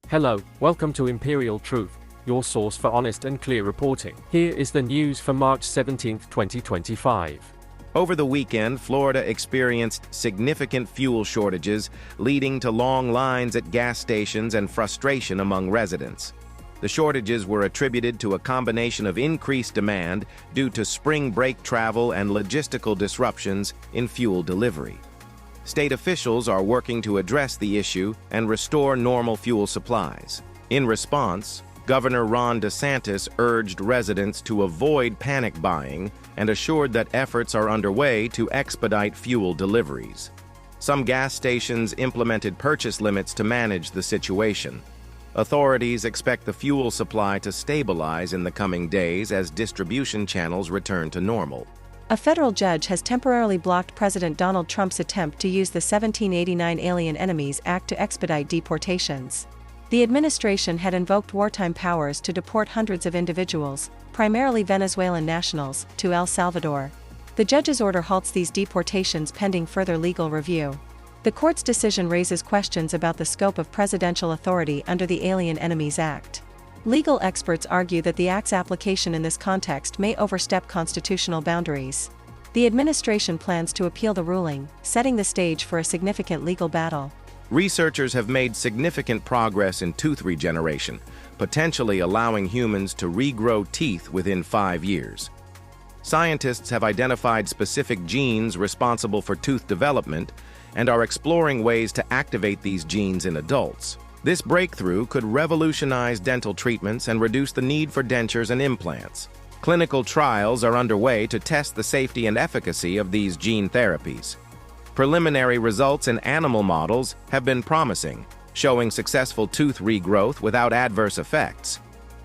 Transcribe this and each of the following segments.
Hello, welcome to Imperial Truth, your source for honest and clear reporting. Here is the news for March 17, 2025. Over the weekend, Florida experienced significant fuel shortages, leading to long lines at gas stations and frustration among residents. The shortages were attributed to a combination of increased demand due to spring break travel and logistical disruptions in fuel delivery. State officials are working to address the issue and restore normal fuel supplies. In response, Governor Ron DeSantis urged residents to avoid panic buying and assured that efforts are underway to expedite fuel deliveries. Some gas stations implemented purchase limits to manage the situation. Authorities expect the fuel supply to stabilize in the coming days as distribution channels return to normal. A federal judge has temporarily blocked President Donald Trump's attempt to use the 1789 Alien Enemies Act to expedite deportations. The administration had invoked wartime powers to deport hundreds of individuals, primarily Venezuelan nationals, to El Salvador. The judge's order halts these deportations pending further legal review. The court's decision raises questions about the scope of presidential authority under the Alien Enemies Act. Legal experts argue that the Act's application in this context may overstep constitutional boundaries. The administration plans to appeal the ruling, setting the stage for a significant legal battle. Researchers have made significant progress in tooth regeneration, potentially allowing humans to regrow teeth within 5 years. Scientists have identified specific genes responsible for tooth development and are exploring ways to activate these genes in adults. This breakthrough could revolutionize dental treatments and reduce the need for dentures and implants. Clinical trials are underway to test the safety and efficacy of these gene therapies. Preliminary results in animal models have been promising, showing successful tooth regrowth without adverse effects.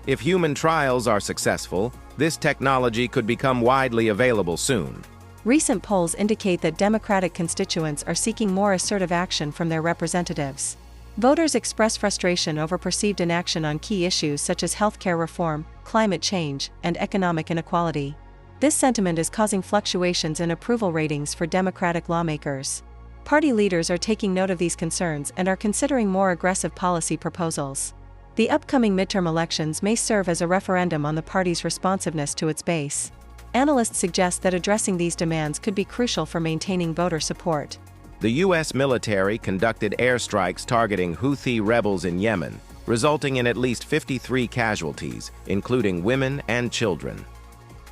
If human trials are successful, this technology could become widely available soon. Recent polls indicate that Democratic constituents are seeking more assertive action from their representatives. Voters express frustration over perceived inaction on key issues such as healthcare reform, climate change, and economic inequality. This sentiment is causing fluctuations in approval ratings for Democratic lawmakers. Party leaders are taking note of these concerns and are considering more aggressive policy proposals. The upcoming midterm elections may serve as a referendum on the party's responsiveness to its base. Analysts suggest that addressing these demands could be crucial for maintaining voter support. The U.S. military conducted airstrikes targeting Houthi rebels in Yemen, resulting in at least 53 casualties, including women and children.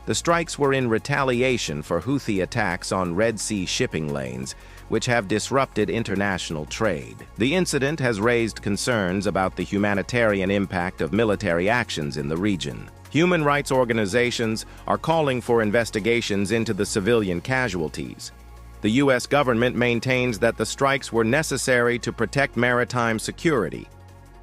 The strikes were in retaliation for Houthi attacks on Red Sea shipping lanes, which have disrupted international trade. The incident has raised concerns about the humanitarian impact of military actions in the region. Human rights organizations are calling for investigations into the civilian casualties. The U.S. government maintains that the strikes were necessary to protect maritime security.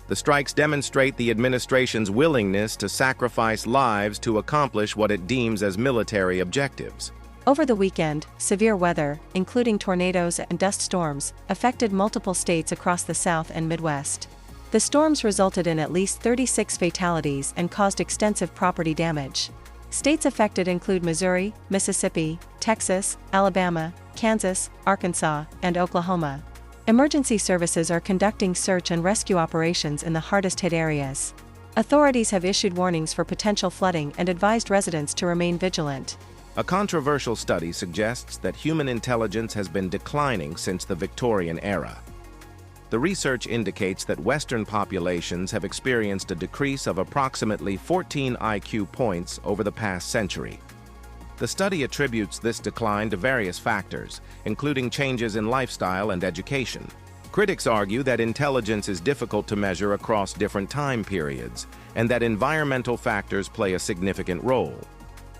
The strikes demonstrate the administration's willingness to sacrifice lives to accomplish what it deems as military objectives. Over the weekend, severe weather, including tornadoes and dust storms, affected multiple states across the South and Midwest. The storms resulted in at least 36 fatalities and caused extensive property damage. States affected include Missouri, Mississippi, Texas, Alabama, Kansas, Arkansas, and Oklahoma. Emergency services are conducting search and rescue operations in the hardest-hit areas. Authorities have issued warnings for potential flooding and advised residents to remain vigilant. A controversial study suggests that human intelligence has been declining since the Victorian era. The research indicates that Western populations have experienced a decrease of approximately 14 IQ points over the past century. The study attributes this decline to various factors, including changes in lifestyle and education. Critics argue that intelligence is difficult to measure across different time periods, and that environmental factors play a significant role.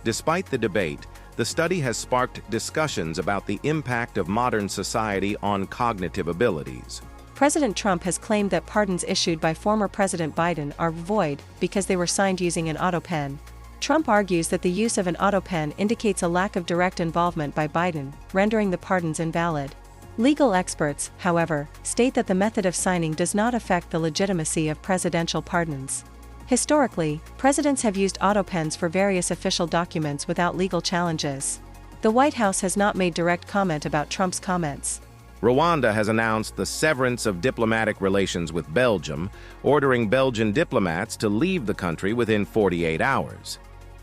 Despite the debate, the study has sparked discussions about the impact of modern society on cognitive abilities. President Trump has claimed that pardons issued by former President Biden are void because they were signed using an auto pen. Trump argues that the use of an auto pen indicates a lack of direct involvement by Biden, rendering the pardons invalid. Legal experts, however, state that the method of signing does not affect the legitimacy of presidential pardons. Historically, presidents have used auto pens for various official documents without legal challenges. The White House has not made direct comment about Trump's comments. Rwanda has announced the severance of diplomatic relations with Belgium, ordering Belgian diplomats to leave the country within 48 hours.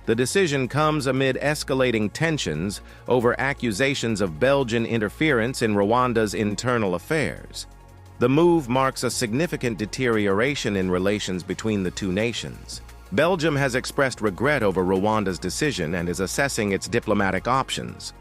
The decision comes amid escalating tensions over accusations of Belgian interference in Rwanda's internal affairs. The move marks a significant deterioration in relations between the two nations. Belgium has expressed regret over Rwanda's decision and is assessing its diplomatic options.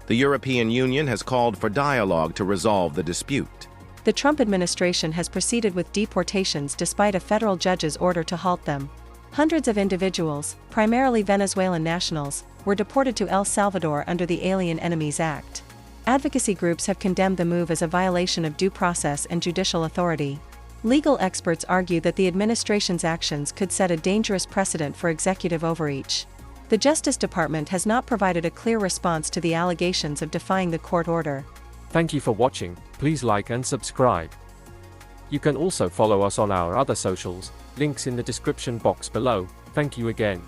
The European Union has called for dialogue to resolve the dispute. The Trump administration has proceeded with deportations despite a federal judge's order to halt them. Hundreds of individuals, primarily Venezuelan nationals, were deported to El Salvador under the Alien Enemies Act. Advocacy groups have condemned the move as a violation of due process and judicial authority. Legal experts argue that the administration's actions could set a dangerous precedent for executive overreach. The Justice Department has not provided a clear response to the allegations of defying the court order. Thank you for watching. Please like and subscribe. You can also follow us on our other socials, links in the description box below. Thank you again.